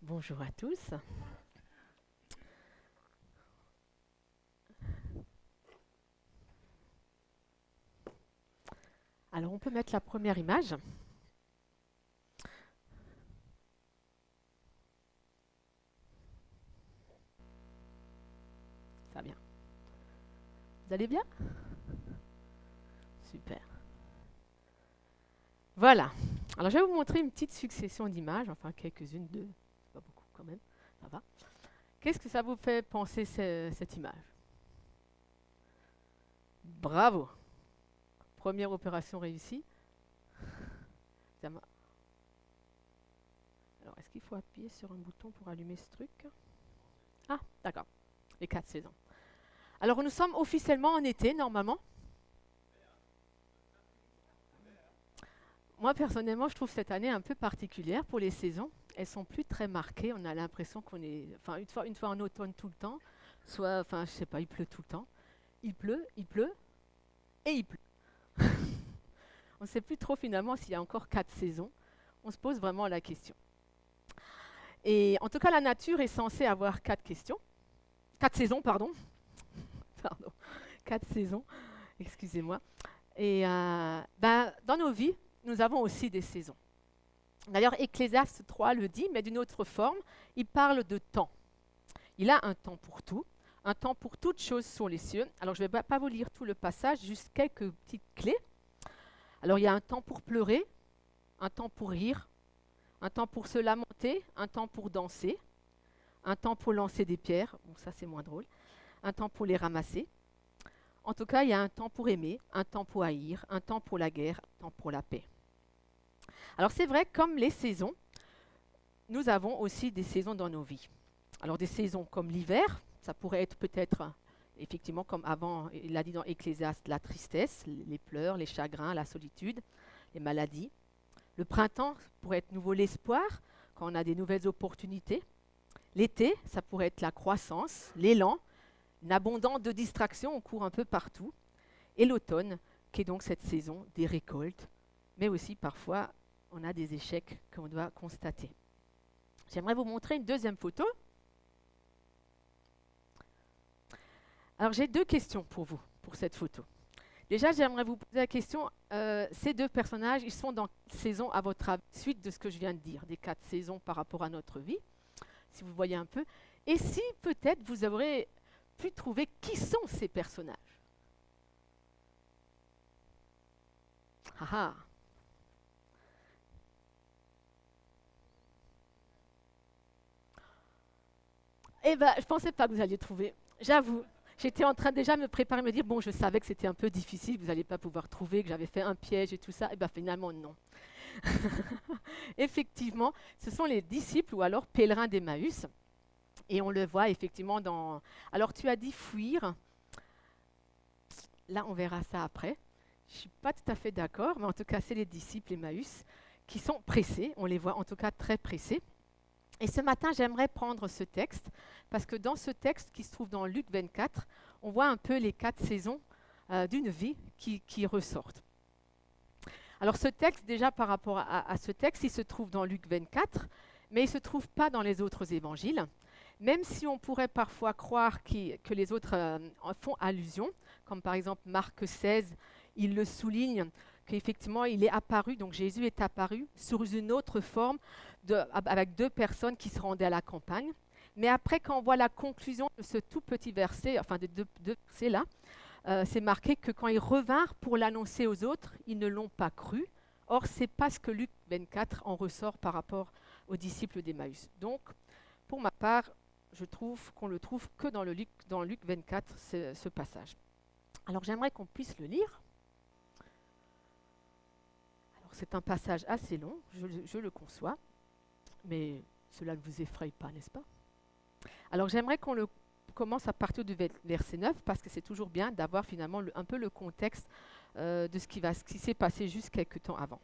Bonjour à tous. Alors, on peut mettre la première image. Ça va bien. Vous allez bien? Super. Voilà. Alors, je vais vous montrer une petite succession d'images, enfin quelques-unes, deux, c'est pas beaucoup quand même, ça va. Qu'est-ce que ça vous fait penser cette image? Bravo. Première opération réussie. Ça m'a- Alors, est-ce qu'il faut appuyer sur un bouton pour allumer ce truc? Ah, d'accord. Les 4 saisons. Alors, nous sommes officiellement en été, normalement. Moi, personnellement, je trouve cette année un peu particulière pour les saisons. Elles sont plus très marquées. On a l'impression qu'on est, enfin, une fois en automne tout le temps, soit, enfin, je sais pas, il pleut tout le temps. Il pleut et il pleut. On ne sait plus trop finalement s'il y a encore 4 saisons. On se pose vraiment la question. Et en tout cas, la nature est censée avoir 4 questions, 4 saisons, pardon, pardon, 4 saisons. Excusez-moi. Et dans nos vies, nous avons aussi des saisons. D'ailleurs, Ecclésiaste 3 le dit, mais d'une autre forme, il parle de temps. Il a un temps pour tout, un temps pour toutes choses sur les cieux. Alors, je ne vais pas vous lire tout le passage, juste quelques petites clés. Alors, il y a un temps pour pleurer, un temps pour rire, un temps pour se lamenter, un temps pour danser, un temps pour lancer des pierres, bon ça c'est moins drôle, un temps pour les ramasser. En tout cas, il y a un temps pour aimer, un temps pour haïr, un temps pour la guerre, un temps pour la paix. Alors c'est vrai, comme les saisons, nous avons aussi des saisons dans nos vies. Alors des saisons comme l'hiver, ça pourrait être peut-être, effectivement, comme avant, il l'a dit dans Ecclésiaste, la tristesse, les pleurs, les chagrins, la solitude, les maladies. Le printemps pourrait être nouveau l'espoir, quand on a des nouvelles opportunités. L'été, ça pourrait être la croissance, l'élan, une abondance de distractions, on court un peu partout. Et l'automne, qui est donc cette saison des récoltes, mais aussi parfois on a des échecs qu'on doit constater. J'aimerais vous montrer une deuxième photo. Alors j'ai 2 questions pour vous, pour cette photo. Déjà, j'aimerais vous poser la question, ces 2 personnages, ils sont dans quelle saison à votre avis, suite de ce que je viens de dire, des 4 saisons par rapport à notre vie, si vous voyez un peu. Et si peut-être vous aurez pu trouver qui sont ces personnages. Ah ah. Eh bien, je ne pensais pas que vous alliez trouver. J'avoue, j'étais en train déjà de me préparer, me dire, bon, je savais que c'était un peu difficile, vous n'allez pas pouvoir trouver, que j'avais fait un piège et tout ça. Eh bien, finalement, non. Effectivement, ce sont les disciples ou alors pèlerins d'Emmaüs. Et on le voit effectivement dans... Alors, tu as dit fuir. Là, on verra ça après. Je ne suis pas tout à fait d'accord, mais en tout cas, c'est les disciples Emmaüs qui sont pressés. On les voit en tout cas très pressés. Et ce matin, j'aimerais prendre ce texte, parce que dans ce texte qui se trouve dans Luc 24, on voit un peu les 4 saisons d'une vie qui ressortent. Alors ce texte, déjà par rapport à ce texte, il se trouve dans Luc 24, mais il ne se trouve pas dans les autres évangiles, même si on pourrait parfois croire que les autres en font allusion, comme par exemple Marc 16, il le souligne qu'effectivement il est apparu, donc Jésus est apparu sous une autre forme avec 2 personnes qui se rendaient à la campagne. Mais après, quand on voit la conclusion de ce tout petit verset, enfin de deux versets-là, c'est marqué que quand ils revinrent pour l'annoncer aux autres, ils ne l'ont pas cru. Or, c'est pas ce que Luc 24 en ressort par rapport aux disciples d'Emmaüs. Donc, pour ma part, je trouve qu'on le trouve que dans Luc 24, ce passage. Alors, j'aimerais qu'on puisse le lire. Alors, c'est un passage assez long, je le conçois, mais cela ne vous effraie pas, n'est-ce pas? Alors, j'aimerais qu'on le commence à partir du verset 9, parce que c'est toujours bien d'avoir finalement un peu le contexte de ce qui s'est passé juste quelques temps avant.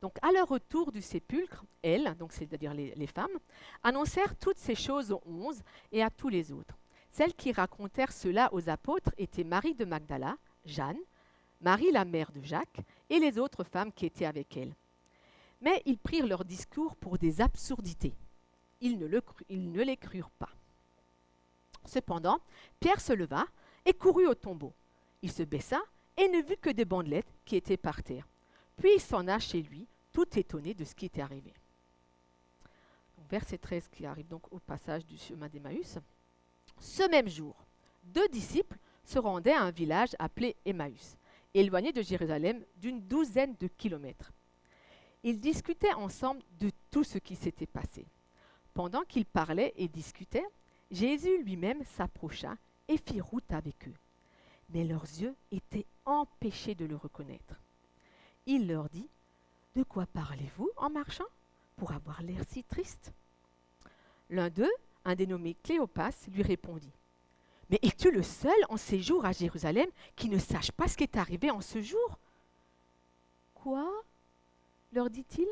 Donc, à leur retour du sépulcre, elles, donc c'est-à-dire les femmes, annoncèrent toutes ces choses aux 11 et à tous les autres. Celles qui racontèrent cela aux apôtres étaient Marie de Magdala, Jeanne, Marie la mère de Jacques et les autres femmes qui étaient avec elle. Mais ils prirent leur discours pour des absurdités. ils ne les crurent pas. Cependant, Pierre se leva et courut au tombeau. Il se baissa et ne vit que des bandelettes qui étaient par terre. Puis il s'en alla chez lui, tout étonné de ce qui était arrivé. Donc, verset 13 qui arrive donc au passage du chemin d'Emmaüs. Ce même jour, 2 disciples se rendaient à un village appelé Emmaüs, éloigné de Jérusalem d'une 12aine de kilomètres. Ils discutaient ensemble de tout ce qui s'était passé. Pendant qu'ils parlaient et discutaient, Jésus lui-même s'approcha et fit route avec eux. Mais leurs yeux étaient empêchés de le reconnaître. Il leur dit : « De quoi parlez-vous en marchant pour avoir l'air si triste ?» L'un d'eux, un dénommé Cléopas, lui répondit : « Mais es-tu le seul en séjour à Jérusalem qui ne sache pas ce qui est arrivé en ce jour ?»« Quoi ?» leur dit-il.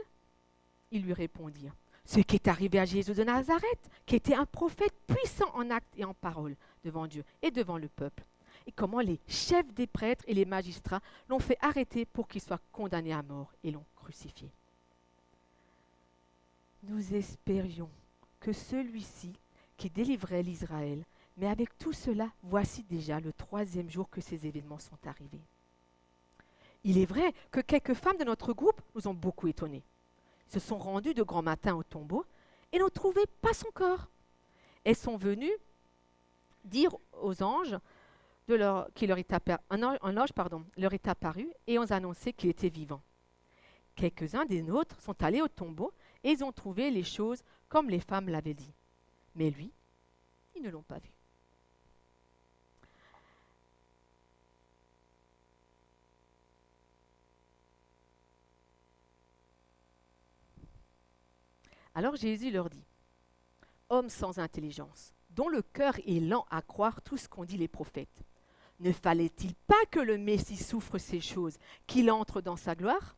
Ils lui répondirent : « Ce qui est arrivé à Jésus de Nazareth, qui était un prophète puissant en actes et en paroles devant Dieu et devant le peuple. Et comment les chefs des prêtres et les magistrats l'ont fait arrêter pour qu'il soit condamné à mort et l'ont crucifié. » Nous espérions que celui-ci qui délivrait l'Israël, mais avec tout cela, voici déjà le 3e jour que ces événements sont arrivés. Il est vrai que quelques femmes de notre groupe nous ont beaucoup étonnés. Ils se sont rendues de grand matin au tombeau et n'ont trouvé pas son corps. Elles sont venues dire aux anges qui leur est apparu, un ange leur est apparu et ont annoncé qu'il était vivant. Quelques-uns des nôtres sont allés au tombeau et ils ont trouvé les choses comme les femmes l'avaient dit. Mais lui, ils ne l'ont pas vu. Alors Jésus leur dit : « Hommes sans intelligence, dont le cœur est lent à croire tout ce qu'ont dit les prophètes, ne fallait-il pas que le Messie souffre ces choses, qu'il entre dans sa gloire ?»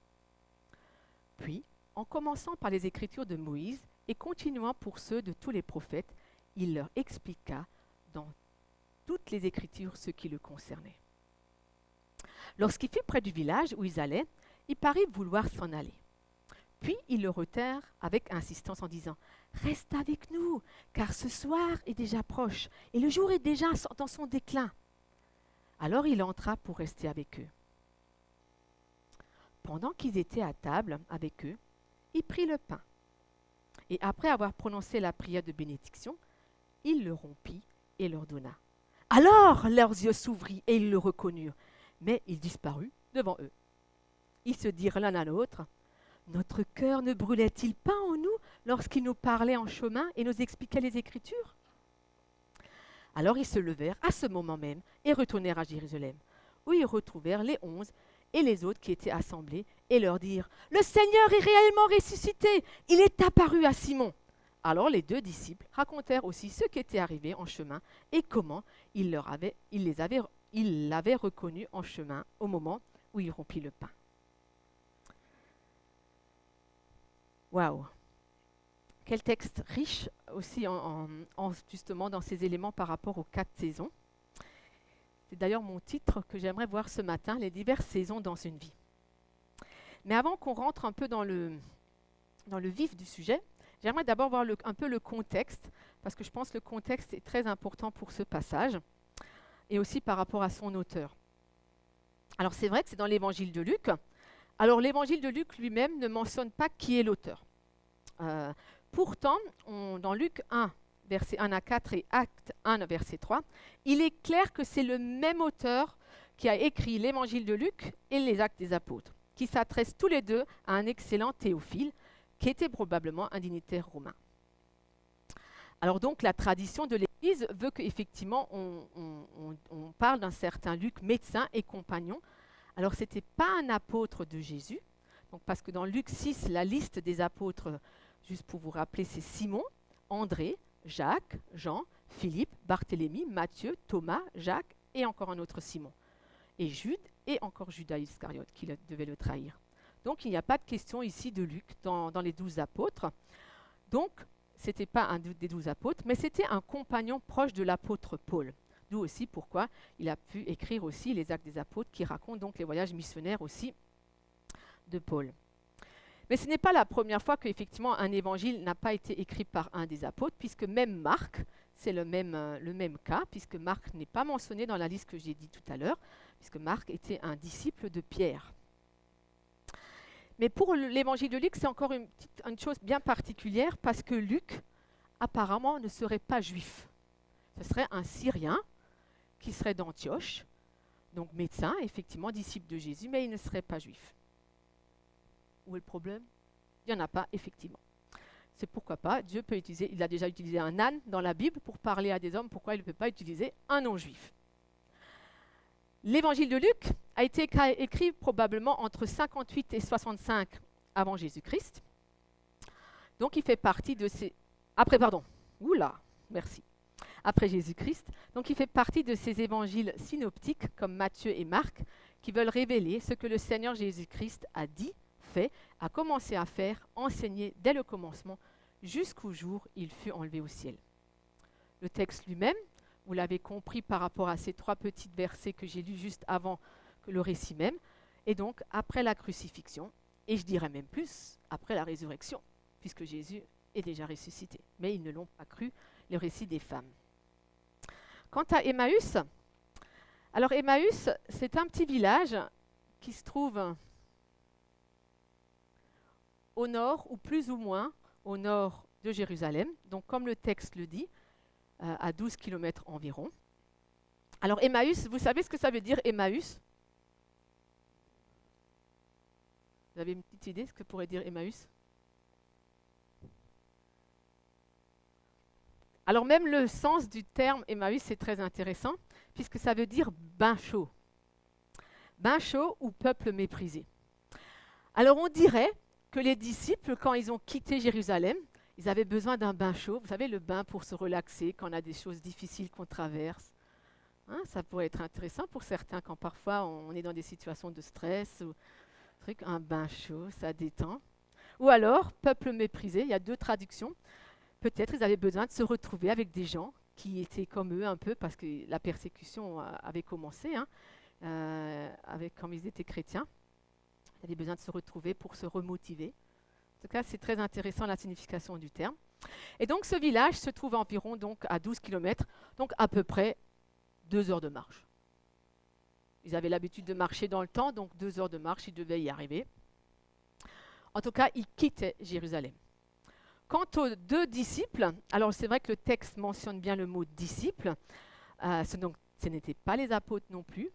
Puis, en commençant par les Écritures de Moïse et continuant pour ceux de tous les prophètes, il leur expliqua dans toutes les Écritures ce qui le concernait. Lorsqu'il fut près du village où ils allaient, il parut vouloir s'en aller. Puis ils le retinrent avec insistance en disant : « Reste avec nous, car ce soir est déjà proche, et le jour est déjà dans son déclin. » Alors il entra pour rester avec eux. Pendant qu'ils étaient à table avec eux, il prit le pain. Et après avoir prononcé la prière de bénédiction, il le rompit et leur donna. Alors leurs yeux s'ouvrirent et ils le reconnurent, mais il disparut devant eux. Ils se dirent l'un à l'autre : « Notre cœur ne brûlait-il pas en nous lorsqu'il nous parlait en chemin et nous expliquait les Écritures ?» Alors ils se levèrent à ce moment même et retournèrent à Jérusalem, où ils retrouvèrent les 11 et les autres qui étaient assemblés et leur dirent : « Le Seigneur est réellement ressuscité, il est apparu à Simon. » Alors les 2 disciples racontèrent aussi ce qui était arrivé en chemin et comment il l'avait reconnu en chemin au moment où il rompit le pain. Waouh! Quel texte riche aussi justement dans ces éléments par rapport aux 4 saisons. C'est d'ailleurs mon titre que j'aimerais voir ce matin, les diverses saisons dans une vie. Mais avant qu'on rentre un peu dans le vif du sujet, j'aimerais d'abord voir un peu le contexte, parce que je pense que le contexte est très important pour ce passage, et aussi par rapport à son auteur. Alors c'est vrai que c'est dans l'évangile de Luc. Alors l'évangile de Luc lui-même ne mentionne pas qui est l'auteur. Pourtant, dans Luc 1, versets 1 à 4 et Actes 1, verset 3, il est clair que c'est le même auteur qui a écrit l'évangile de Luc et les Actes des Apôtres, qui s'adressent tous les deux à un excellent Théophile, qui était probablement un dignitaire romain. Alors donc, la tradition de l'Église veut qu'effectivement, on parle d'un certain Luc, médecin et compagnon. Alors, ce n'était pas un apôtre de Jésus, donc parce que dans Luc 6, la liste des apôtres, juste pour vous rappeler, c'est Simon, André, Jacques, Jean, Philippe, Barthélemy, Matthieu, Thomas, Jacques et encore un autre Simon. Et Jude et encore Judas Iscariote qui devait le trahir. Donc il n'y a pas de question ici de Luc dans les 12 apôtres. Donc ce n'était pas un des 12 apôtres, mais c'était un compagnon proche de l'apôtre Paul. D'où aussi pourquoi il a pu écrire aussi les Actes des Apôtres qui racontent donc les voyages missionnaires aussi de Paul. Mais ce n'est pas la première fois qu'effectivement un évangile n'a pas été écrit par un des apôtres, puisque même Marc, c'est le même cas, puisque Marc n'est pas mentionné dans la liste que j'ai dit tout à l'heure, puisque Marc était un disciple de Pierre. Mais pour l'évangile de Luc, c'est encore une chose bien particulière, parce que Luc, apparemment, ne serait pas juif. Ce serait un Syrien qui serait d'Antioche, donc médecin, effectivement, disciple de Jésus, mais il ne serait pas juif. Où est le problème? Il n'y en a pas, effectivement. C'est pourquoi pas, Dieu peut utiliser, il a déjà utilisé un âne dans la Bible pour parler à des hommes, pourquoi il ne peut pas utiliser un non-juif? L'évangile de Luc a été écrit probablement entre 58 et 65 avant Jésus-Christ. Donc il fait partie de ces... Après Jésus-Christ. Donc il fait partie de ces évangiles synoptiques comme Matthieu et Marc qui veulent révéler ce que le Seigneur Jésus-Christ a dit, fait, a commencé à faire, enseigné dès le commencement jusqu'au jour où il fut enlevé au ciel. Le texte lui-même, vous l'avez compris par rapport à ces 3 petits versets que j'ai lus juste avant que le récit même, et donc après la crucifixion, et je dirais même plus, après la résurrection, puisque Jésus est déjà ressuscité. Mais ils ne l'ont pas cru, le récit des femmes. Quant à Emmaüs, alors Emmaüs, c'est un petit village qui se trouve au nord, ou plus ou moins au nord de Jérusalem, donc comme le texte le dit, à 12 km environ. Alors Emmaüs, vous savez ce que ça veut dire Emmaüs? Vous avez une petite idée de ce que pourrait dire Emmaüs? Alors même le sens du terme Emmaüs, c'est très intéressant, puisque ça veut dire bain chaud. Bain chaud ou peuple méprisé. Alors on dirait que les disciples, quand ils ont quitté Jérusalem, ils avaient besoin d'un bain chaud. Vous savez, le bain pour se relaxer quand on a des choses difficiles qu'on traverse. Hein, ça pourrait être intéressant pour certains quand parfois on est dans des situations de stress. Un bain chaud, ça détend. Ou alors, peuple méprisé, il y a 2 traductions. Peut-être ils avaient besoin de se retrouver avec des gens qui étaient comme eux un peu, parce que la persécution avait commencé, comme ils étaient chrétiens. Ils avaient besoin de se retrouver pour se remotiver. En tout cas, c'est très intéressant la signification du terme. Et donc, ce village se trouve environ donc, à 12 km, donc à peu près 2 heures de marche. Ils avaient l'habitude de marcher dans le temps, donc 2 heures de marche, ils devaient y arriver. En tout cas, ils quittaient Jérusalem. Quant aux 2 disciples, alors c'est vrai que le texte mentionne bien le mot disciple, ce n'étaient pas les apôtres non plus.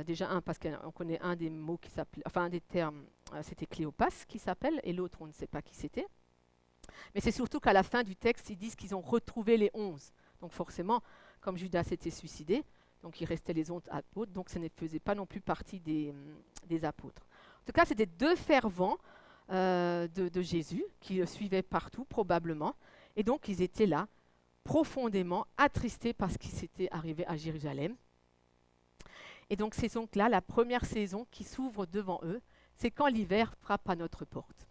Déjà parce qu'on connaît un des mots qui s'appelle, enfin un des termes, c'était Cléopas qui s'appelle, et l'autre on ne sait pas qui c'était. Mais c'est surtout qu'à la fin du texte, ils disent qu'ils ont retrouvé les 11. Donc forcément, comme Judas s'était suicidé, donc il restait les 11 apôtres, donc ça ne faisait pas non plus partie des apôtres. En tout cas, c'était 2 fervents de Jésus qui le suivaient partout probablement, et donc ils étaient là, profondément attristés par ce qui s'était arrivé à Jérusalem. Et donc c'est donc là la première saison qui s'ouvre devant eux, c'est quand l'hiver frappe à notre porte.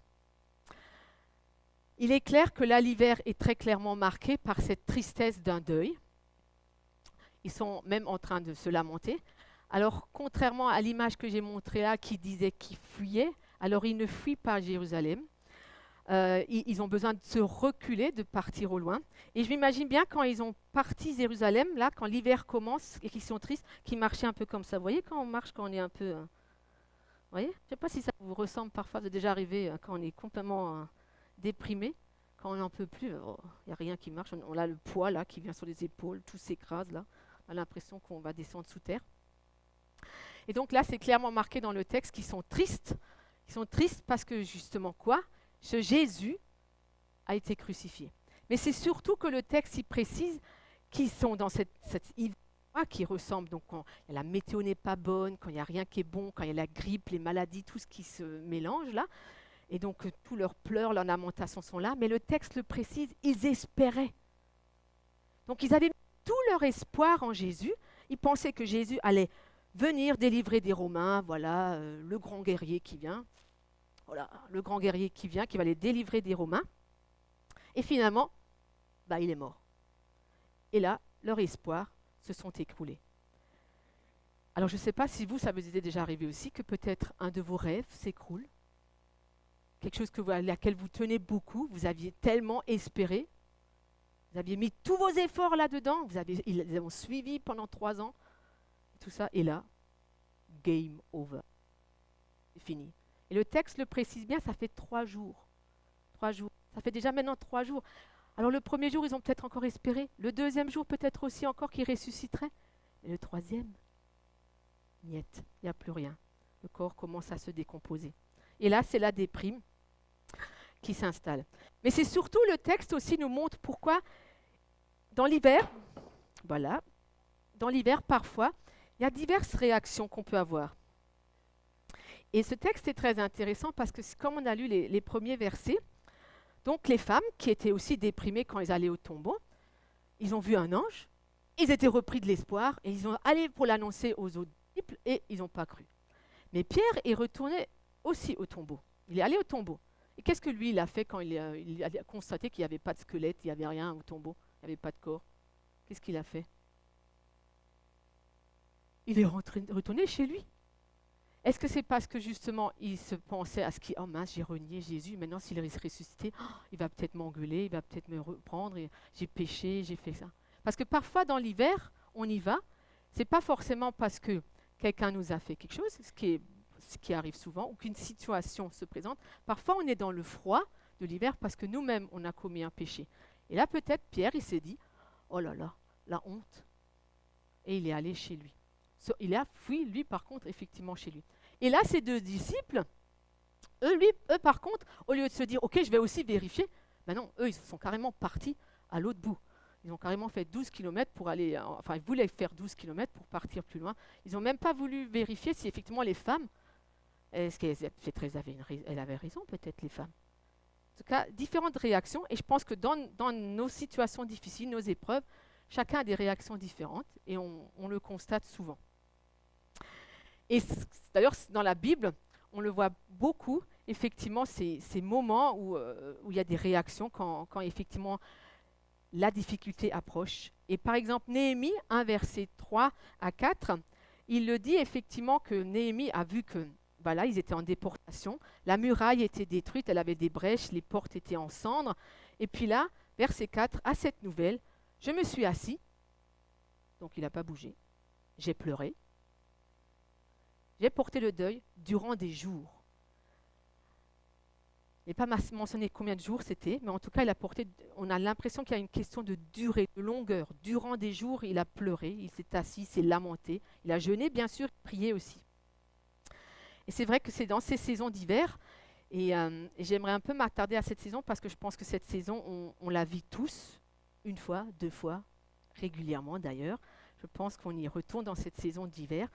Il est clair que là l'hiver est très clairement marqué par cette tristesse d'un deuil. Ils sont même en train de se lamenter. Alors contrairement à l'image que j'ai montrée là qui disait qu'ils fuyaient, alors ils ne fuient pas Jérusalem. Ils ont besoin de se reculer, de partir au loin. Et je m'imagine bien quand ils ont parti Jérusalem, là, quand l'hiver commence et qu'ils sont tristes, qu'ils marchaient un peu comme ça. Vous voyez quand on marche, quand on est un peu... vous voyez? Je ne sais pas si ça vous ressemble parfois, de déjà arriver quand on est complètement déprimé, quand on n'en peut plus, il n'y a rien qui marche. On a le poids là qui vient sur les épaules, tout s'écrase là. On a l'impression qu'on va descendre sous terre. Et donc là, c'est clairement marqué dans le texte qu'ils sont tristes. Ils sont tristes parce que justement quoi? Ce Jésus a été crucifié. Mais c'est surtout que le texte y précise qu'ils sont dans cette hiver qui ressemble, donc quand la météo n'est pas bonne, quand il n'y a rien qui est bon, quand il y a la grippe, les maladies, tout ce qui se mélange là. Et donc tous leurs pleurs, leurs lamentations sont là. Mais le texte le précise, ils espéraient. Donc ils avaient mis tout leur espoir en Jésus. Ils pensaient que Jésus allait venir délivrer des Romains, voilà, le grand guerrier qui vient. Voilà, le grand guerrier qui vient, qui va les délivrer des Romains. Et finalement, il est mort. Et là, leurs espoirs se sont écroulés. Alors, je ne sais pas si vous, ça vous est déjà arrivé aussi, que peut-être un de vos rêves s'écroule, quelque chose à laquelle vous tenez beaucoup, vous aviez tellement espéré, vous aviez mis tous vos efforts là-dedans, ils les ont suivis pendant 3 ans, tout ça, et là, game over. C'est fini. Et le texte le précise bien, ça fait 3 jours. 3 jours. Ça fait déjà maintenant 3 jours. Alors le premier jour, ils ont peut-être encore espéré. Le deuxième jour, peut-être aussi encore qu'ils ressusciteraient. Et le troisième, niet, il n'y a plus rien. Le corps commence à se décomposer. Et là, c'est la déprime qui s'installe. Mais c'est surtout le texte aussi nous montre pourquoi dans l'hiver, voilà, dans l'hiver parfois, il y a diverses réactions qu'on peut avoir. Et ce texte est très intéressant parce que comme on a lu les premiers versets, donc les femmes qui étaient aussi déprimées quand elles allaient au tombeau, ils ont vu un ange, ils étaient repris de l'espoir et ils ont allé pour l'annoncer aux autres disciples et ils n'ont pas cru. Mais Pierre est retourné aussi au tombeau. Il est allé au tombeau. Et qu'est-ce que lui, il a fait quand il a constaté qu'il n'y avait pas de squelette, il n'y avait rien au tombeau, il n'y avait pas de corps? Qu'est-ce qu'il a fait? Il est retourné chez lui. Est-ce que c'est parce que justement il se pensait à ce qui, oh mince, j'ai renié Jésus, maintenant s'il est ressuscité, il va peut-être m'engueuler, il va peut-être me reprendre, j'ai péché, j'ai fait ça. Parce que parfois dans l'hiver, on y va, c'est pas forcément parce que quelqu'un nous a fait quelque chose, ce qui arrive souvent, ou qu'une situation se présente. Parfois on est dans le froid de l'hiver parce que nous-mêmes on a commis un péché. Et là peut-être Pierre il s'est dit, oh là là, la honte. Et il est allé chez lui. Il a fui, lui, par contre, effectivement, chez lui. Et là, ces 2 disciples, eux, par contre, au lieu de se dire, OK, je vais aussi vérifier, ben non, eux, ils sont carrément partis à l'autre bout. Ils ont carrément fait 12 km pour aller, enfin, ils voulaient faire 12 km pour partir plus loin. Ils n'ont même pas voulu vérifier si effectivement les femmes, est-ce qu'elles avaient raison, peut-être, les femmes. En tout cas, différentes réactions. Et je pense que dans nos situations difficiles, nos épreuves, chacun a des réactions différentes et on le constate souvent. Et d'ailleurs, dans la Bible, on le voit beaucoup, effectivement, ces moments où il y a des réactions quand effectivement la difficulté approche. Et par exemple, Néhémie 1, verset 3 à 4, il le dit effectivement que Néhémie a vu que, voilà, ils étaient en déportation, la muraille était détruite, elle avait des brèches, les portes étaient en cendres. Et puis là, verset 4, à cette nouvelle, je me suis assis, donc il n'a pas bougé, j'ai pleuré, j'ai porté le deuil durant des jours. Il n'est pas mentionné combien de jours c'était, mais en tout cas, on a l'impression qu'il y a une question de durée, de longueur. Durant des jours, il a pleuré, il s'est assis, il s'est lamenté. Il a jeûné, bien sûr, prié aussi. Et c'est vrai que c'est dans ces saisons d'hiver, et j'aimerais un peu m'attarder à cette saison parce que je pense que cette saison, on la vit tous, 1 fois, 2 fois, régulièrement d'ailleurs. Je pense qu'on y retourne dans cette saison d'hiver.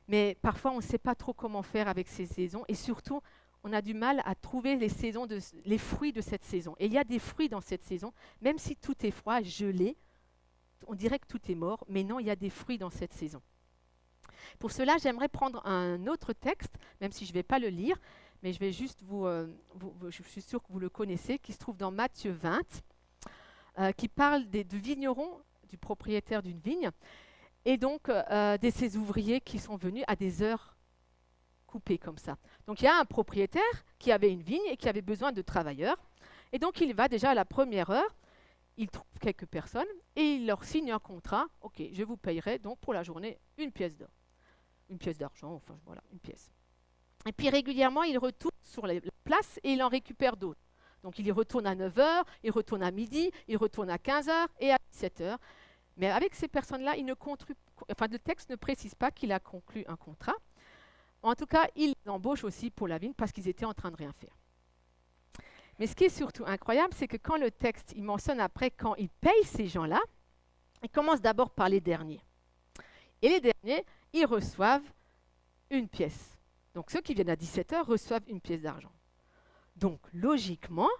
Mais parfois, on ne sait pas trop comment faire avec ces saisons. Et surtout, on a du mal à trouver les fruits de cette saison. Et il y a des fruits dans cette saison. Même si tout est froid, gelé, on dirait que tout est mort. Mais non, il y a des fruits dans cette saison. Pour cela, j'aimerais prendre un autre texte, même si je ne vais pas le lire. Mais je vais juste je suis sûre que vous le connaissez, qui se trouve dans Matthieu 20, qui parle du vigneron, du propriétaire d'une vigne. Et donc, de ces ouvriers qui sont venus à des heures coupées comme ça. Donc, il y a un propriétaire qui avait une vigne et qui avait besoin de travailleurs. Et donc, il va déjà à la première heure, il trouve quelques personnes et il leur signe un contrat. OK, je vous payerai donc pour la journée 1 pièce d'or. 1 pièce d'argent, enfin voilà, 1 pièce. Et puis régulièrement, il retourne sur la place et il en récupère d'autres. Donc, il y retourne à 9h, il retourne à midi, il retourne à 15h et à 17h. Mais avec ces personnes-là, le texte ne précise pas qu'il a conclu un contrat. En tout cas, il l'embauche aussi pour la vigne parce qu'ils étaient en train de rien faire. Mais ce qui est surtout incroyable, c'est que quand le texte, il mentionne après, quand il paye ces gens-là, il commence d'abord par les derniers. Et les derniers, ils reçoivent 1 pièce. Donc ceux qui viennent à 17h reçoivent 1 pièce d'argent. Donc logiquement,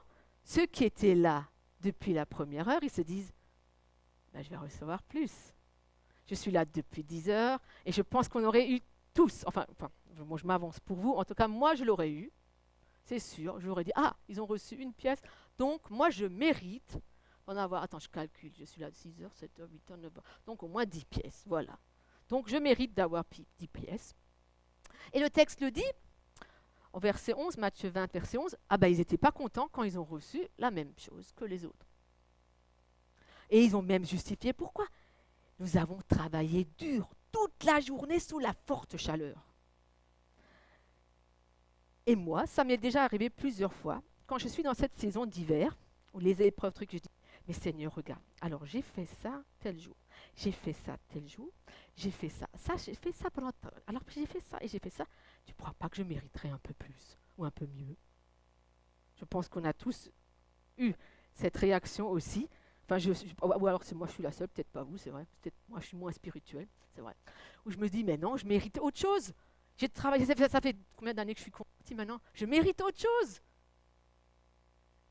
ceux qui étaient là depuis la première heure, ils se disent, je vais recevoir plus. Je suis là depuis 10 heures et je pense qu'on aurait eu tous, moi je m'avance pour vous, en tout cas moi je l'aurais eu, c'est sûr, je l'aurais dit, ils ont reçu 1 pièce, donc moi je mérite d'en avoir, attends je calcule, je suis là 6 heures, 7 heures, 8 heures, 9 heures, donc au moins 10 pièces, voilà. Donc je mérite d'avoir 10 pièces. Et le texte le dit, au verset 11, Matthieu 20, verset 11, ah ben ils n'étaient pas contents quand ils ont reçu la même chose que les autres. Et ils ont même justifié pourquoi. Nous avons travaillé dur toute la journée sous la forte chaleur. Et moi, ça m'est déjà arrivé plusieurs fois, quand je suis dans cette saison d'hiver, où les épreuves, trucs, je dis, mais Seigneur, regarde, alors j'ai fait ça tel jour, j'ai fait ça tel jour, j'ai fait ça, j'ai fait ça pendant... Alors j'ai fait ça et j'ai fait ça, tu ne crois pas que je mériterais un peu plus ou un peu mieux? Je pense qu'on a tous eu cette réaction aussi. Enfin, ou alors c'est moi, je suis la seule, peut-être pas vous, c'est vrai. Peut-être moi, je suis moins spirituelle, c'est vrai. Où je me dis, mais non, je mérite autre chose. J'ai travaillé, ça fait combien d'années que je suis convertie maintenant? Je mérite autre chose.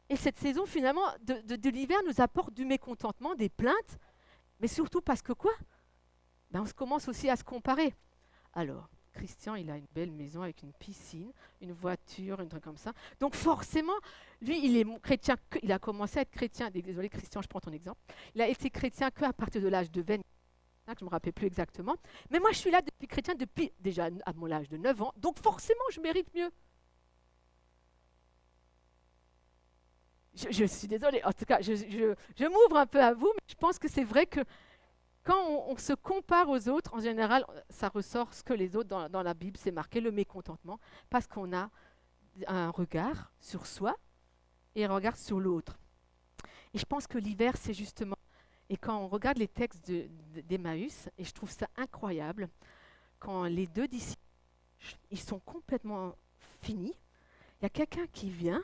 Et cette saison, finalement, de l'hiver nous apporte du mécontentement, des plaintes, mais surtout parce que quoi? Ben, on commence aussi à se comparer. Alors, Christian, il a une belle maison avec une piscine, une voiture, un truc comme ça. Donc forcément, lui, il est chrétien. Il a commencé à être chrétien. Désolé, Christian, je prends ton exemple. Il a été chrétien qu'à partir de l'âge de 20, je ne me rappelle plus exactement. Mais moi, je suis là depuis chrétien depuis déjà à mon âge de 9 ans. Donc forcément, je mérite mieux. Je suis désolée. En tout cas, je m'ouvre un peu à vous, mais je pense que c'est vrai que quand on se compare aux autres, en général, ça ressort ce que les autres, dans la Bible, c'est marqué, le mécontentement, parce qu'on a un regard sur soi et un regard sur l'autre. Et je pense que l'hiver, c'est justement, et quand on regarde les textes d'Emmaüs, et je trouve ça incroyable, quand les deux disciples, ils sont complètement finis, il y a quelqu'un qui vient,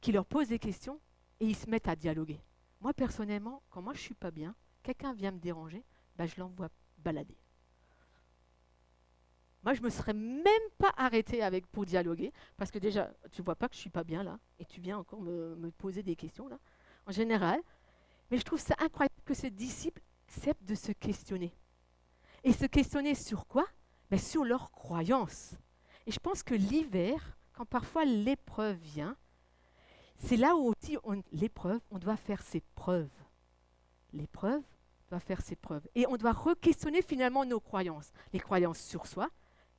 qui leur pose des questions, et ils se mettent à dialoguer. Moi, personnellement, quand moi je ne suis pas bien, quelqu'un vient me déranger, ben je l'envoie balader. Moi, je ne me serais même pas arrêtée pour dialoguer, parce que déjà, tu ne vois pas que je ne suis pas bien là, et tu viens encore me poser des questions là, en général. Mais je trouve ça incroyable que ces disciples acceptent de se questionner. Et se questionner sur quoi? Ben, sur leurs croyances. Et je pense que l'hiver, quand parfois l'épreuve vient, c'est là où aussi, l'épreuve, on doit faire ses preuves. L'épreuve doit faire ses preuves. Et on doit re-questionner finalement nos croyances. Les croyances sur soi.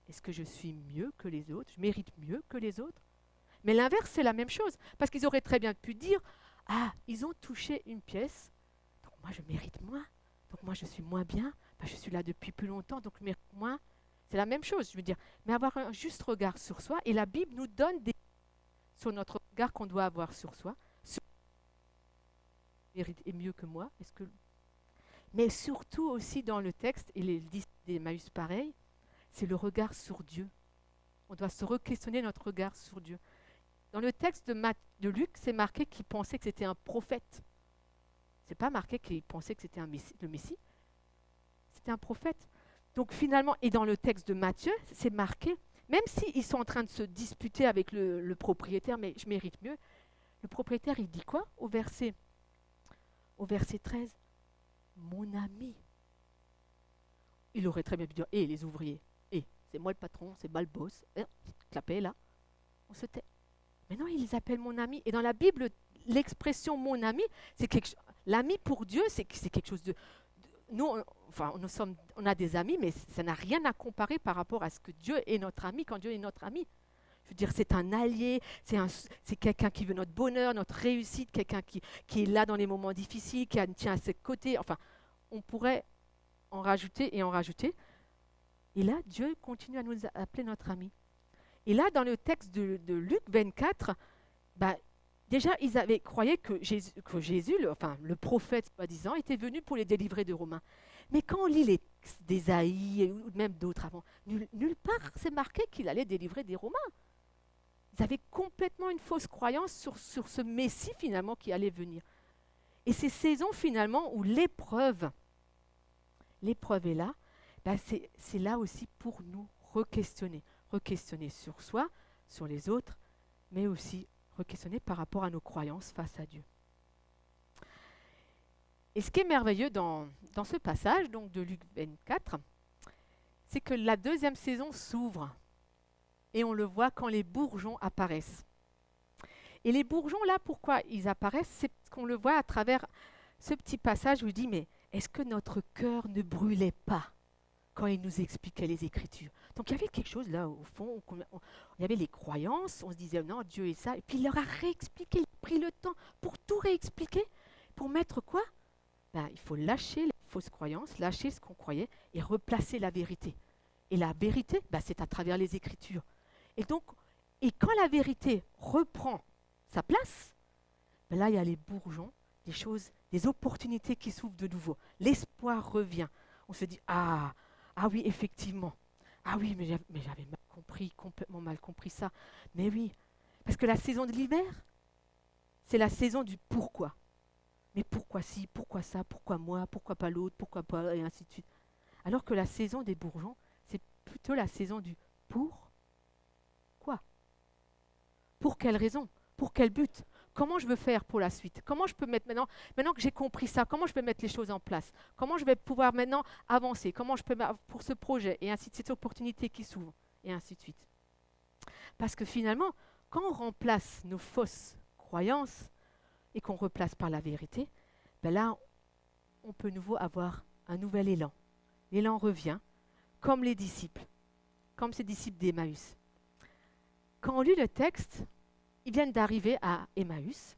Est-ce que je suis mieux que les autres? Je mérite mieux que les autres? Mais l'inverse, c'est la même chose. Parce qu'ils auraient très bien pu dire, ah, ils ont touché une pièce, donc moi je mérite moins. Donc moi je suis moins bien. Ben, je suis là depuis plus longtemps, donc je mérite moins. C'est la même chose, je veux dire. Mais avoir un juste regard sur soi. Et la Bible nous donne des sur notre regard qu'on doit avoir sur soi. Mérite est mieux que moi. Mais surtout aussi dans le texte, et les disciples d'Emmaüs pareil, c'est le regard sur Dieu. On doit se re-questionner notre regard sur Dieu. Dans le texte de Luc, c'est marqué qu'il pensait que c'était un prophète. C'est pas marqué qu'il pensait que c'était le Messie. C'était un prophète. Donc finalement, et dans le texte de Matthieu, c'est marqué, même s'ils sont en train de se disputer avec le propriétaire, mais je mérite mieux, le propriétaire, il dit quoi au verset 13? Mon ami. Il aurait très bien pu dire, les ouvriers, c'est moi le patron, c'est moi le boss, clapez là, on se tait. Mais non, il les appelle mon ami. Et dans la Bible, l'expression mon ami, c'est quelque chose. L'ami pour Dieu, c'est quelque chose de. Nous, on a des amis, mais ça n'a rien à comparer par rapport à ce que Dieu est notre ami, quand Dieu est notre ami. Je veux dire, c'est un allié, c'est quelqu'un qui veut notre bonheur, notre réussite, quelqu'un qui est là dans les moments difficiles, qui tient à ses côtés. Enfin, on pourrait en rajouter et en rajouter. Et là, Dieu continue à nous appeler notre ami. Et là, dans le texte de Luc 24, déjà, ils avaient croyé que Jésus, le prophète, soi-disant, était venu pour les délivrer des Romains. Mais quand on lit les textes d'Ésaïe ou même d'autres avant, nulle part c'est marqué qu'il allait délivrer des Romains. Ils avaient complètement une fausse croyance sur ce Messie finalement qui allait venir. Et ces saisons finalement où l'épreuve est là, c'est là aussi pour nous re-questionner sur soi, sur les autres, mais aussi re-questionner par rapport à nos croyances face à Dieu. Et ce qui est merveilleux dans ce passage donc de Luc 24, c'est que la deuxième saison s'ouvre. Et on le voit quand les bourgeons apparaissent. Et les bourgeons, là, pourquoi ils apparaissent? C'est parce qu'on le voit à travers ce petit passage où il dit, mais est-ce que notre cœur ne brûlait pas quand il nous expliquait les Écritures. Donc il y avait quelque chose là au fond, il y avait les croyances, on se disait non, Dieu est ça, et puis il leur a réexpliqué, il a pris le temps pour tout réexpliquer, pour mettre quoi? Ben, il faut lâcher les fausses croyances, lâcher ce qu'on croyait et replacer la vérité. Et la vérité, ben, c'est à travers les Écritures. Et donc, et quand la vérité reprend sa place, ben là il y a les bourgeons, des choses, des opportunités qui s'ouvrent de nouveau. L'espoir revient. On se dit ah oui, effectivement. Ah oui, mais j'avais mal compris, complètement mal compris ça. Mais oui, parce que la saison de l'hiver, c'est la saison du pourquoi. Mais pourquoi ci, pourquoi ça, pourquoi moi, pourquoi pas l'autre, pourquoi pas, et ainsi de suite. Alors que la saison des bourgeons, c'est plutôt la saison du pourquoi. Pour quelle raison? Pour quel but? Comment je veux faire pour la suite? Comment je peux mettre maintenant que j'ai compris ça, comment je peux mettre les choses en place? Comment je vais pouvoir maintenant avancer? Comment je peux pour ce projet? Et ainsi de suite, cette opportunité qui s'ouvre, et ainsi de suite. Parce que finalement, quand on remplace nos fausses croyances et qu'on replace par la vérité, ben là, on peut nouveau avoir un nouvel élan. L'élan revient, comme les disciples, comme ces disciples d'Emmaüs. Quand on lit le texte, ils viennent d'arriver à Emmaüs.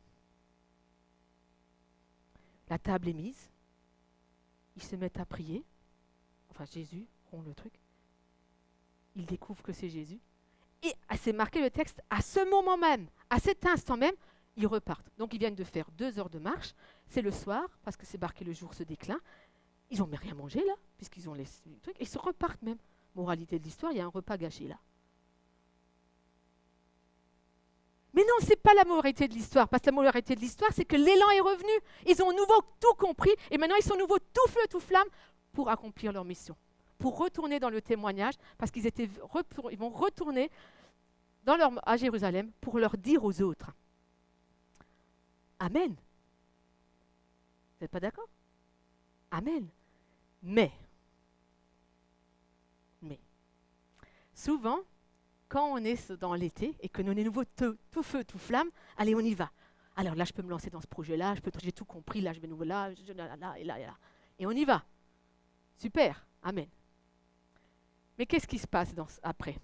La table est mise. Ils se mettent à prier. Enfin, Jésus rompt le truc. Ils découvrent que c'est Jésus. Et c'est marqué le texte, à ce moment même, à cet instant même, ils repartent. Donc, ils viennent de faire 2 heures de marche. C'est le soir, parce que c'est marqué le jour se décline. Ils n'ont rien mangé, là, puisqu'ils ont les trucs. Et ils se repartent même. Moralité de l'histoire, il y a un repas gâché, là. Mais non, ce n'est pas la moralité de l'histoire, parce que la moralité de l'histoire, c'est que l'élan est revenu. Ils ont nouveau tout compris, et maintenant ils sont nouveau tout feu, tout flamme, pour accomplir leur mission, pour retourner dans le témoignage, parce qu'ils vont retourner à Jérusalem pour leur dire aux autres. Amen. Vous n'êtes pas d'accord? Amen. Mais, souvent, quand on est dans l'été et que nous on est nouveau tout feu, tout flamme, allez, on y va. Alors là, je peux me lancer dans ce projet-là, j'ai tout compris, là, je vais nouveau là, là, et là, et là. Et on y va. Super, amen. Mais qu'est-ce qui se passe après?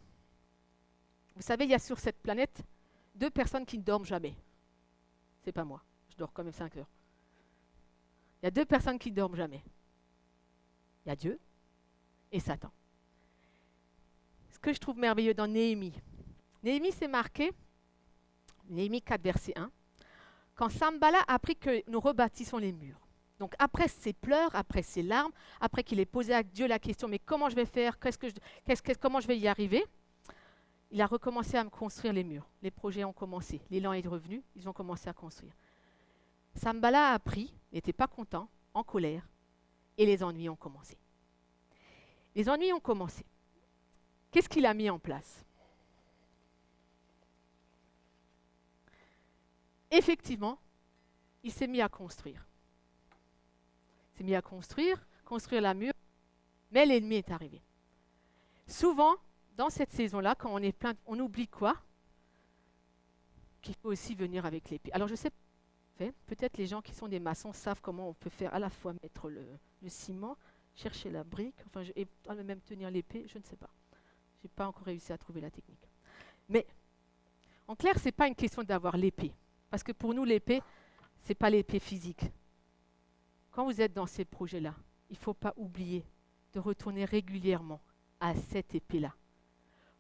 Vous savez, il y a sur cette planète 2 personnes qui ne dorment jamais. C'est pas moi, je dors quand même 5 heures. Il y a 2 personnes qui ne dorment jamais. Il y a Dieu et Satan. Ce que je trouve merveilleux dans Néhémie. Néhémie, c'est marqué, Néhémie 4, verset 1, quand Sanballat a appris que nous rebâtissons les murs. Donc après ses pleurs, après ses larmes, après qu'il ait posé à Dieu la question, mais comment je vais faire, comment je vais y arriver? Il a recommencé à me construire les murs. Les projets ont commencé. L'élan est revenu, ils ont commencé à construire. Sanballat a appris, n'était pas content, en colère, et les ennuis ont commencé. Les ennuis ont commencé. Qu'est-ce qu'il a mis en place? Effectivement, il s'est mis à construire. Il s'est mis à construire la mur, mais l'ennemi est arrivé. Souvent, dans cette saison-là, quand on est plein, on oublie quoi? Qu'il faut aussi venir avec l'épée. Alors je sais, peut-être les gens qui sont des maçons savent comment on peut faire à la fois mettre le ciment, chercher la brique, et même tenir l'épée, je ne sais pas. Je n'ai pas encore réussi à trouver la technique. Mais, en clair, ce n'est pas une question d'avoir l'épée. Parce que pour nous, l'épée, ce n'est pas l'épée physique. Quand vous êtes dans ces projets-là, il ne faut pas oublier de retourner régulièrement à cette épée-là.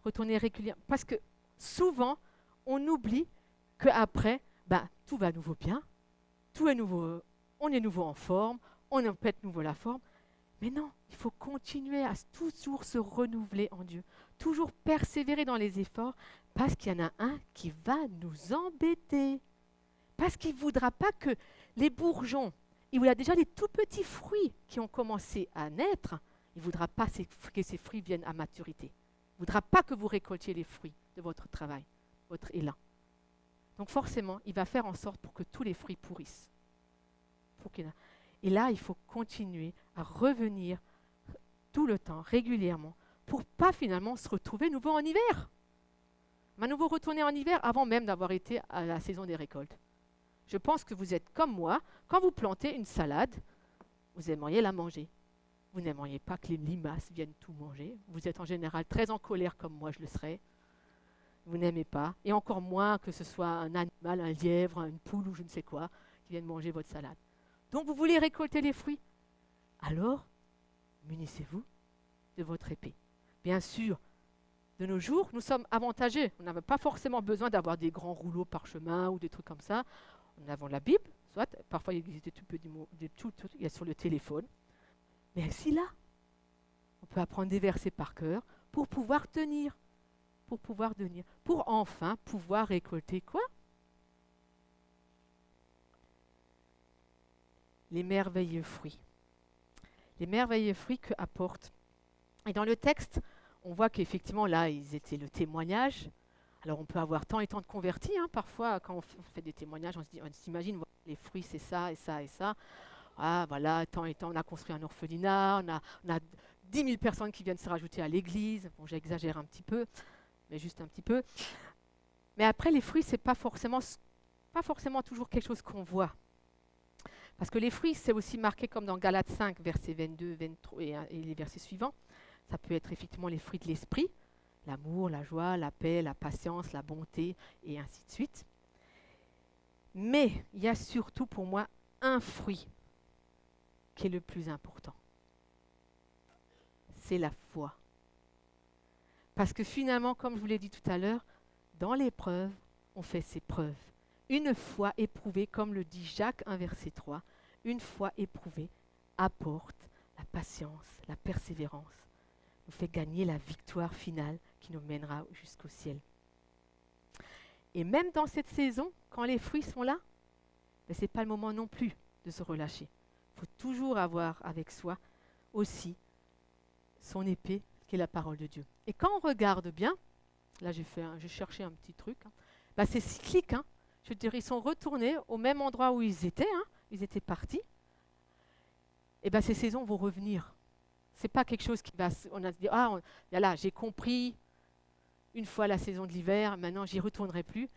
Retourner régulièrement. Parce que souvent, on oublie qu'après, tout va à nouveau bien, tout est nouveau, on est nouveau en forme, on pète nouveau la forme. Mais non, il faut continuer à toujours se renouveler en Dieu, toujours persévérer dans les efforts, parce qu'il y en a un qui va nous embêter. Parce qu'il ne voudra pas que les bourgeons, il a déjà les tout petits fruits qui ont commencé à naître, il ne voudra pas que ces fruits viennent à maturité. Il ne voudra pas que vous récoltiez les fruits de votre travail, votre élan. Donc forcément, il va faire en sorte pour que tous les fruits pourrissent. Et là, il faut continuer à revenir tout le temps, régulièrement, pour ne pas finalement se retrouver nouveau en hiver. À nouveau retourner en hiver avant même d'avoir été à la saison des récoltes. Je pense que vous êtes comme moi, quand vous plantez une salade, vous aimeriez la manger. Vous n'aimeriez pas que les limaces viennent tout manger. Vous êtes en général très en colère comme moi je le serais. Vous n'aimez pas. Et encore moins que ce soit un animal, un lièvre, une poule ou je ne sais quoi qui vienne manger votre salade. Donc vous voulez récolter les fruits. Alors, munissez-vous de votre épée. Bien sûr, de nos jours, nous sommes avantagés. On n'a pas forcément besoin d'avoir des grands rouleaux parchemin ou des trucs comme ça. Nous avons la Bible, soit parfois il existe des tout, il y a sur le téléphone. Mais aussi là, on peut apprendre des versets par cœur pour pouvoir tenir, pour enfin pouvoir récolter quoi? Les merveilleux fruits. Les merveilleux fruits que apportent. Et dans le texte, on voit qu'effectivement là, ils étaient le témoignage. Alors on peut avoir tant et tant de convertis. Parfois, quand on fait des témoignages, on s'imagine, voilà, les fruits c'est ça et ça et ça. Ah voilà, tant et tant, on a construit un orphelinat, on a 10 000 personnes qui viennent se rajouter à l'église. Bon, j'exagère un petit peu, mais juste un petit peu. Mais après, les fruits, c'est pas forcément toujours quelque chose qu'on voit. Parce que les fruits, c'est aussi marqué comme dans Galates 5, versets 22, 23 et les versets suivants. Ça peut être effectivement les fruits de l'esprit, l'amour, la joie, la paix, la patience, la bonté, et ainsi de suite. Mais il y a surtout pour moi un fruit qui est le plus important. C'est la foi. Parce que finalement, comme je vous l'ai dit tout à l'heure, dans l'épreuve, on fait ses preuves. Une foi éprouvée, comme le dit Jacques 1, verset 3, une foi éprouvée apporte la patience, la persévérance, nous fait gagner la victoire finale qui nous mènera jusqu'au ciel. Et même dans cette saison, quand les fruits sont là, ce n'est pas le moment non plus de se relâcher. Il faut toujours avoir avec soi aussi son épée, qui est la parole de Dieu. Et quand on regarde bien, là j'ai cherché un petit truc, c'est cyclique. Je veux dire, ils sont retournés au même endroit où ils étaient partis. Et ces saisons vont revenir. C'est pas quelque chose qui va, on a se dire, là j'ai compris une fois la saison de l'hiver, maintenant j'y retournerai plus.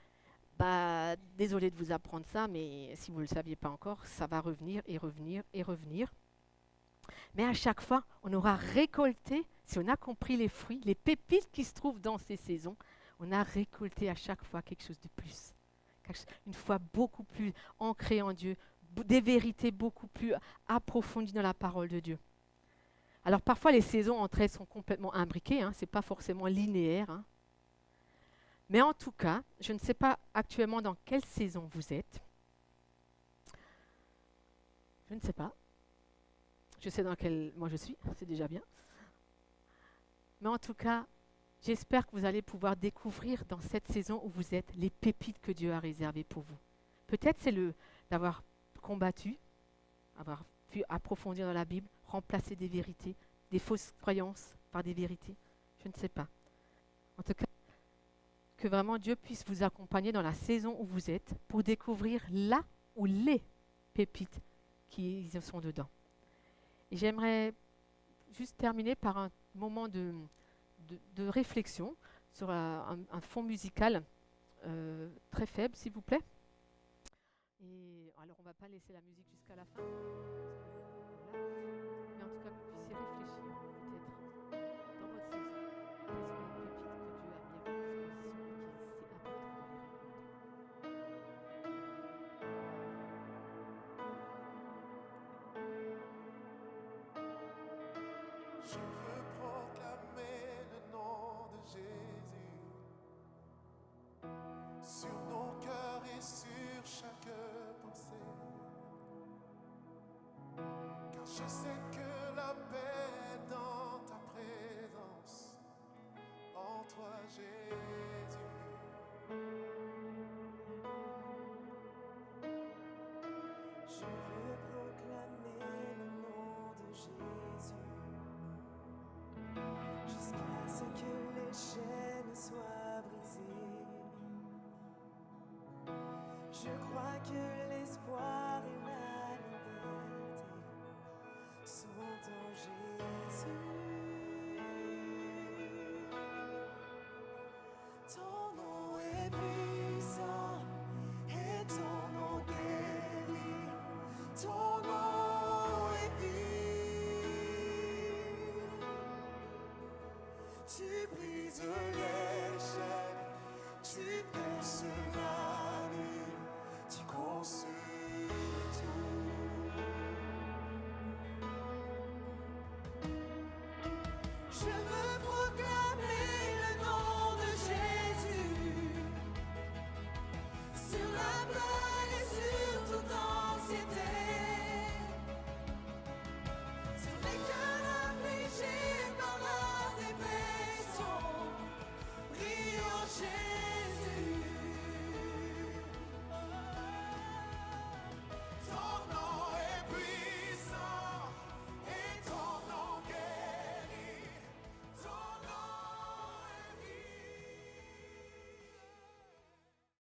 Désolé de vous apprendre ça, mais si vous ne le saviez pas encore, ça va revenir et revenir et revenir. Mais à chaque fois, on aura récolté, si on a compris les fruits, les pépites qui se trouvent dans ces saisons, on a récolté à chaque fois quelque chose de plus. Une foi beaucoup plus ancrée en Dieu, des vérités beaucoup plus approfondies dans la parole de Dieu. Alors parfois les saisons entre elles sont complètement imbriquées, ce n'est pas forcément linéaire. Mais en tout cas, je ne sais pas actuellement dans quelle saison vous êtes. Je ne sais pas. Je sais dans quelle moi je suis, c'est déjà bien. Mais en tout cas, j'espère que vous allez pouvoir découvrir dans cette saison où vous êtes les pépites que Dieu a réservées pour vous. Peut-être c'est d'avoir combattu, avoir pu approfondir dans la Bible, remplacer des vérités, des fausses croyances par des vérités. Je ne sais pas. En tout cas, que vraiment Dieu puisse vous accompagner dans la saison où vous êtes pour découvrir là où les pépites qui sont dedans. Et j'aimerais juste terminer par un moment de réflexion sur un fond musical très faible, s'il vous plaît. Et alors, on ne va pas laisser la musique jusqu'à la fin, mais en tout cas, que vous puissiez réfléchir, peut-être, dans votre saison, quelles sont les pépites que Dieu a mis à votre disposition et qu'il c'est important de les récolter. Je veux proclamer le nom de Jésus sur nos cœurs et sur chaque pensée, car je sais que la paix est dans ta présence, en toi Jésus. Je veux proclamer le nom de Jésus jusqu'à ce que les chaînes soient brisées. Je crois que l'espoir et la liberté sont en Jésus. Ton nom est puissant.